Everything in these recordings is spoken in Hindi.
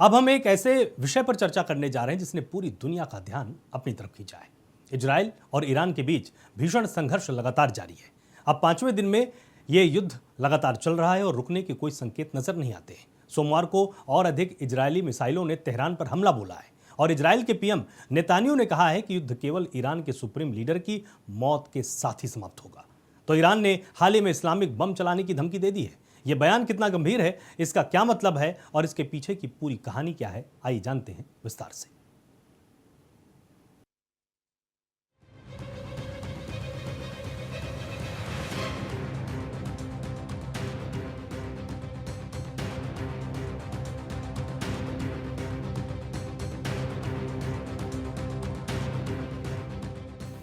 अब हम एक ऐसे विषय पर चर्चा करने जा रहे हैं जिसने पूरी दुनिया का ध्यान अपनी तरफ खींचा है। इजराइल और ईरान के बीच भीषण संघर्ष लगातार जारी है। अब 5वें दिन में यह युद्ध लगातार चल रहा है और रुकने के कोई संकेत नजर नहीं आते हैं। सोमवार को और अधिक इजरायली मिसाइलों ने तेहरान पर हमला बोला है और इजराइल के पीएम नेतान्याहू ने कहा है कि युद्ध केवल ईरान के सुप्रीम लीडर की मौत के साथ ही समाप्त होगा। तो ईरान ने हाल ही में इस्लामिक बम चलाने की धमकी दे दी है। यह बयान कितना गंभीर है, इसका क्या मतलब है और इसके पीछे की पूरी कहानी क्या है, आइए जानते हैं विस्तार से।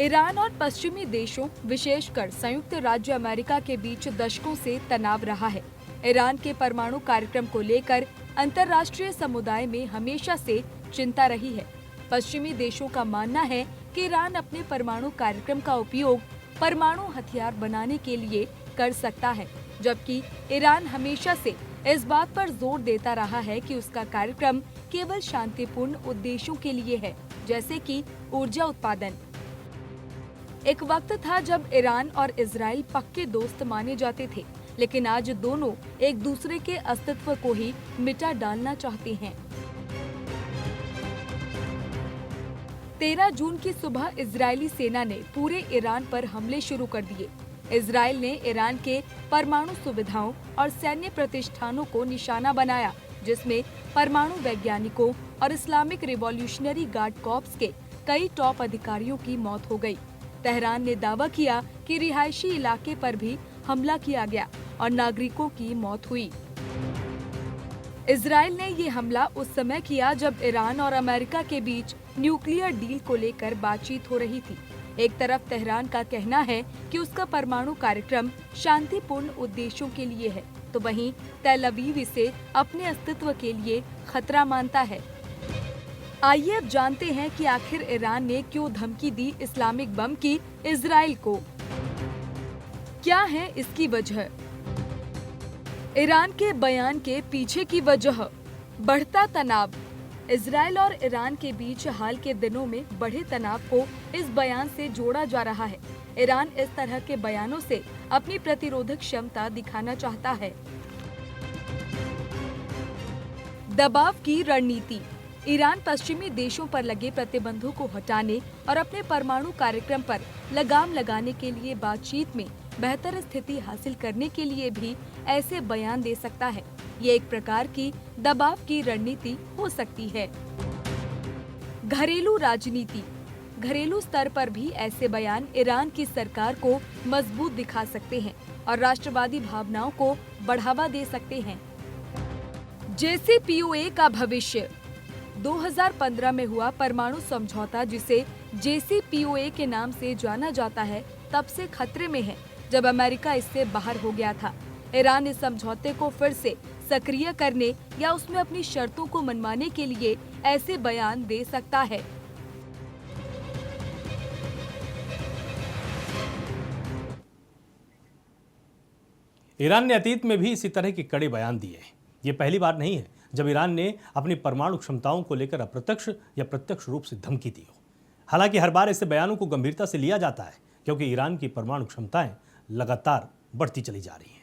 ईरान और पश्चिमी देशों, विशेषकर संयुक्त राज्य अमेरिका के बीच दशकों से तनाव रहा है। ईरान के परमाणु कार्यक्रम को लेकर अंतर्राष्ट्रीय समुदाय में हमेशा से चिंता रही है। पश्चिमी देशों का मानना है कि ईरान अपने परमाणु कार्यक्रम का उपयोग परमाणु हथियार बनाने के लिए कर सकता है, जबकि ईरान हमेशा से इस बात पर जोर देता रहा है कि उसका कार्यक्रम केवल शांतिपूर्ण उद्देश्यों के लिए है, जैसे कि ऊर्जा उत्पादन। एक वक्त था जब ईरान और इजराइल पक्के दोस्त माने जाते थे, लेकिन आज दोनों एक दूसरे के अस्तित्व को ही मिटा डालना चाहते हैं। 13 जून की सुबह इजरायली सेना ने पूरे ईरान पर हमले शुरू कर दिए। इजराइल ने ईरान के परमाणु सुविधाओं और सैन्य प्रतिष्ठानों को निशाना बनाया, जिसमें परमाणु वैज्ञानिकों और इस्लामिक रिवॉल्यूशनरी गार्ड कॉर्प्स के कई टॉप अधिकारियों की मौत हो गई। तेहरान ने दावा किया कि रिहायशी इलाके पर भी हमला किया गया और नागरिकों की मौत हुई। इजराइल ने ये हमला उस समय किया जब ईरान और अमेरिका के बीच न्यूक्लियर डील को लेकर बातचीत हो रही थी। एक तरफ तेहरान का कहना है कि उसका परमाणु कार्यक्रम शांतिपूर्ण उद्देश्यों के लिए है, तो वहीं तेल अवीव इसे अपने अस्तित्व के लिए खतरा मानता है। आइए अब जानते हैं कि आखिर ईरान ने क्यों धमकी दी इस्लामिक बम की इजराइल को। क्या है इसकी वजह? ईरान के बयान के पीछे की वजह, बढ़ता तनाव। इजराइल और ईरान के बीच हाल के दिनों में बढ़े तनाव को इस बयान से जोड़ा जा रहा है। ईरान इस तरह के बयानों से अपनी प्रतिरोधक क्षमता दिखाना चाहता है। दबाव की रणनीति। ईरान पश्चिमी देशों पर लगे प्रतिबंधों को हटाने और अपने परमाणु कार्यक्रम पर लगाम लगाने के लिए बातचीत में बेहतर स्थिति हासिल करने के लिए भी ऐसे बयान दे सकता है। ये एक प्रकार की दबाव की रणनीति हो सकती है। घरेलू राजनीति। घरेलू स्तर पर भी ऐसे बयान ईरान की सरकार को मजबूत दिखा सकते हैं और राष्ट्रवादी भावनाओं को बढ़ावा दे सकते हैं। JCPOA का भविष्य। 2015 में हुआ परमाणु समझौता, जिसे JCPOA के नाम से जाना जाता है, तब से खतरे में है जब अमेरिका इससे बाहर हो गया था। ईरान इस समझौते को फिर से सक्रिय करने या उसमें अपनी शर्तों को मनवाने के लिए ऐसे बयान दे सकता है। ईरान ने अतीत में भी इसी तरह के कड़े बयान दिए हैं। ये पहली बार नहीं है जब ईरान ने अपनी परमाणु क्षमताओं को लेकर अप्रत्यक्ष या प्रत्यक्ष रूप से धमकी दी हो। हालांकि हर बार ऐसे बयानों को गंभीरता से लिया जाता है, क्योंकि ईरान की परमाणु क्षमताएं लगातार बढ़ती चली जा रही हैं।